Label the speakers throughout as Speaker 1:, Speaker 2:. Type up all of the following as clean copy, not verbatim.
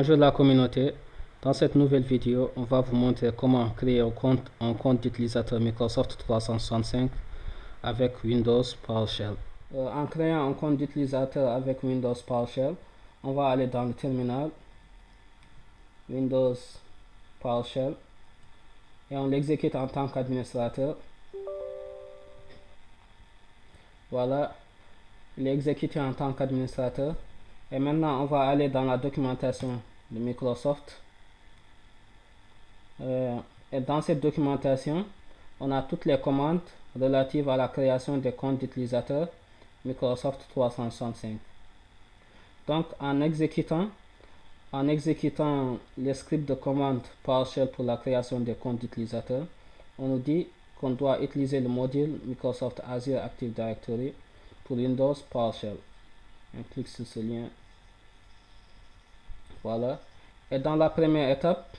Speaker 1: Bonjour la communauté. Dans cette nouvelle vidéo, on va vous montrer comment créer un compte d'utilisateur Microsoft 365 avec Windows PowerShell. En créant un compte d'utilisateur avec Windows PowerShell, on va aller dans le terminal Windows PowerShell et on l'exécute en tant qu'administrateur. Voilà, il est exécuté en tant qu'administrateur. Et maintenant, on va aller dans la documentation de Microsoft. Et dans cette documentation, on a toutes les commandes relatives à la création des comptes d'utilisateurs Microsoft 365. Donc, en exécutant les scripts de commande PowerShell pour la création des comptes d'utilisateurs, on nous dit qu'on doit utiliser le module Microsoft Azure Active Directory pour Windows PowerShell. On clique sur ce lien. Voilà. Et dans la première étape,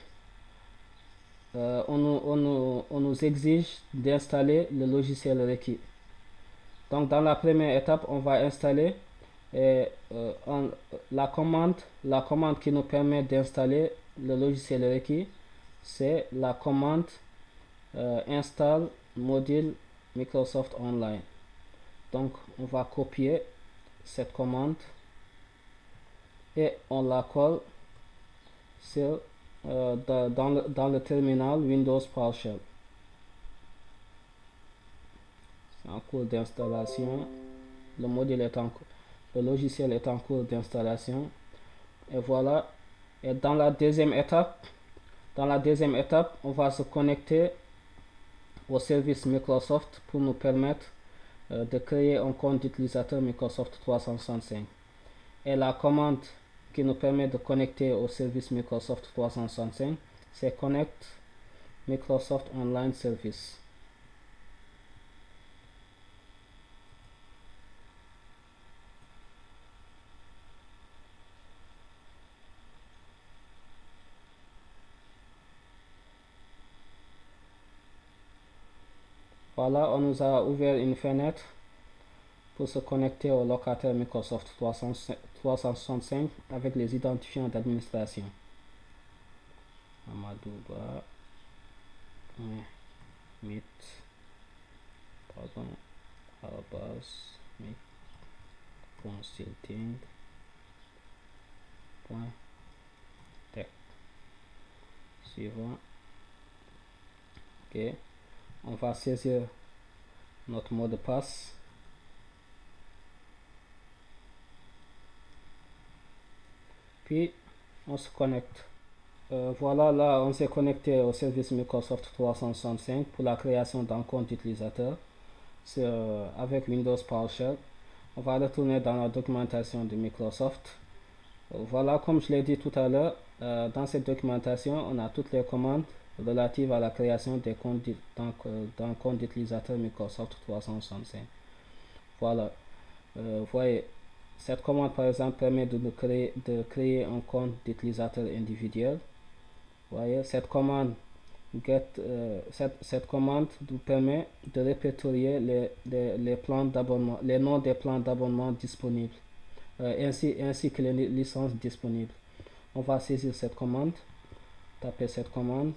Speaker 1: on nous exige d'installer le logiciel requis. Donc dans la première étape, on va installer la commande qui nous permet d'installer le logiciel requis, c'est la commande install module Microsoft Online. Donc on va copier cette commande et on la colle sur dans le terminal Windows PowerShell. C'est en cours d'installation. Le logiciel est en cours d'installation. Et voilà. Et dans la deuxième étape, on va se connecter au service Microsoft pour nous permettre de créer un compte d'utilisateur Microsoft 365. Et la commande qui nous permet de connecter au service Microsoft 365, c'est Connect Microsoft Online Service. Voilà, on nous a ouvert une fenêtre pour se connecter au locataire Microsoft 365 avec les identifiants d'administration. Amadouba, Meet, pardon, Meet Consulting, Tech. Suivant. Ok, on va saisir notre mot de passe. Puis on se connecte. Voilà, là on s'est connecté au service Microsoft 365 pour la création d'un compte utilisateur avec Windows PowerShell. On va retourner dans la documentation de Microsoft. Voilà, comme je l'ai dit tout à l'heure, dans cette documentation, on a toutes les commandes relatives à la création d'un compte d'utilisateur Microsoft 365. Voilà, vous voyez, cette commande par exemple permet de créer un compte d'utilisateur individuel. Vous voyez, cette commande nous permet de répertorier les plans d'abonnement, les noms des plans d'abonnement disponibles, ainsi que les licences disponibles. On va saisir cette commande, taper cette commande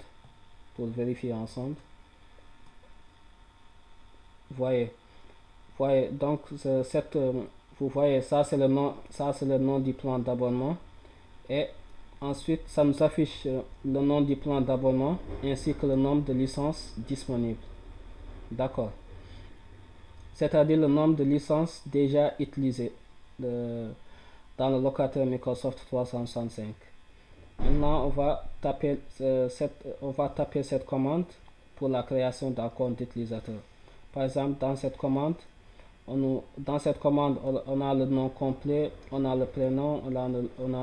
Speaker 1: pour vérifier ensemble. Vous voyez donc vous voyez, ça c'est le nom du plan d'abonnement, et ensuite ça nous affiche le nom du plan d'abonnement ainsi que le nombre de licences disponibles. D'accord, c'est-à-dire le nombre de licences déjà utilisées dans le locataire Microsoft 365. Maintenant on va taper cette commande pour la création d'un compte d'utilisateur. Par exemple, dans cette commande, on a le nom complet, on a le prénom, on a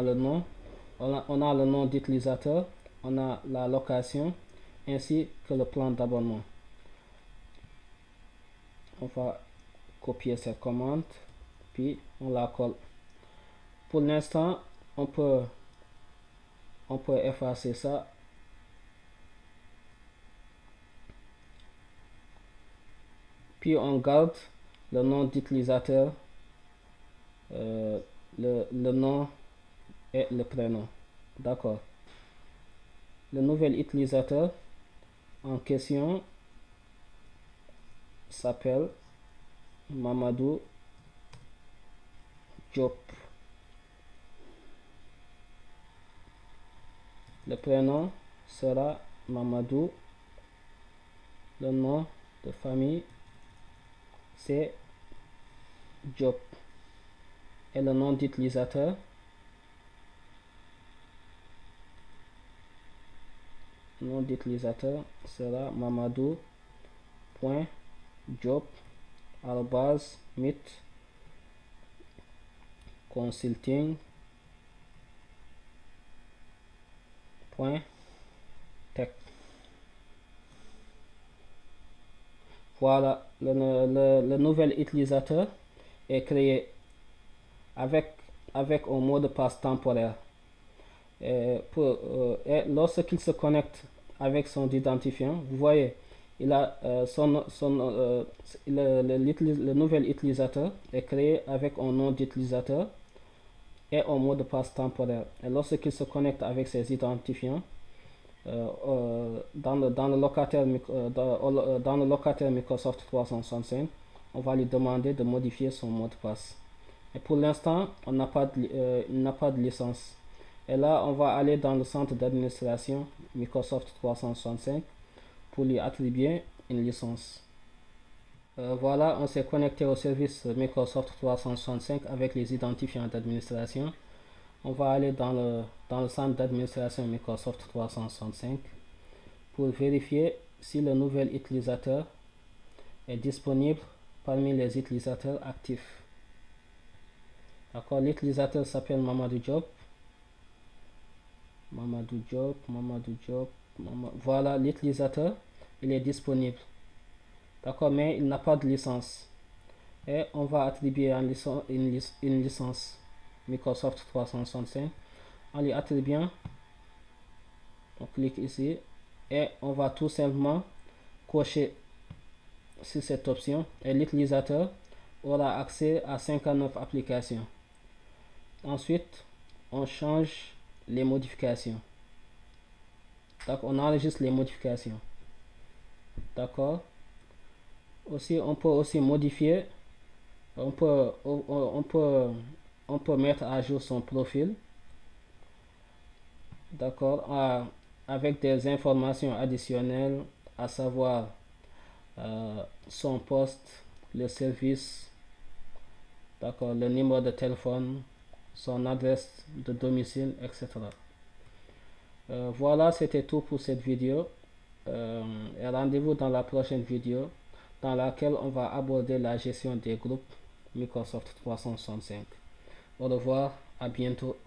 Speaker 1: le nom, on a le nom d'utilisateur, on a la location, ainsi que le plan d'abonnement. On va copier cette commande, puis on la colle. Pour l'instant, on peut effacer ça. Puis on garde le nom d'utilisateur, le nom et le prénom. D'accord. Le nouvel utilisateur en question s'appelle Mamadou Diop. Le prénom sera Mamadou. Le nom de famille c'est Diop. Et le nom d'utilisateur sera mamadou.diop@meetconsulting.tech. Voilà, le nouvel utilisateur est créé avec un mot de passe temporaire. Et lorsqu'il se connecte avec son identifiant, vous voyez, il a le nouvel utilisateur est créé avec un nom d'utilisateur et un mot de passe temporaire. Et lorsqu'il se connecte avec ses identifiants, dans le locataire Microsoft 365, on va lui demander de modifier son mot de passe. Et pour l'instant, il n'a pas de licence. Et là, on va aller dans le centre d'administration Microsoft 365 pour lui attribuer une licence. Voilà, on s'est connecté au service Microsoft 365 avec les identifiants d'administration. On va aller dans le centre d'administration Microsoft 365 pour vérifier si le nouvel utilisateur est disponible parmi les utilisateurs actifs. D'accord, l'utilisateur s'appelle Mamadou Diop. Voilà, l'utilisateur, il est disponible. D'accord, mais il n'a pas de licence. Et on va attribuer une licence Microsoft 365. En lui attribuant, on clique ici et on va tout simplement cocher sur cette option et l'utilisateur aura accès à 59 applications. Ensuite, on change les modifications. Donc, on enregistre les modifications. D'accord. Aussi, on peut aussi modifier. On peut mettre à jour son profil. D'accord. Avec des informations additionnelles, à savoir son poste, le service, d'accord, le numéro de téléphone, son adresse de domicile, etc. Voilà, c'était tout pour cette vidéo. Et rendez-vous dans la prochaine vidéo dans laquelle on va aborder la gestion des groupes Microsoft 365. Au revoir, à bientôt.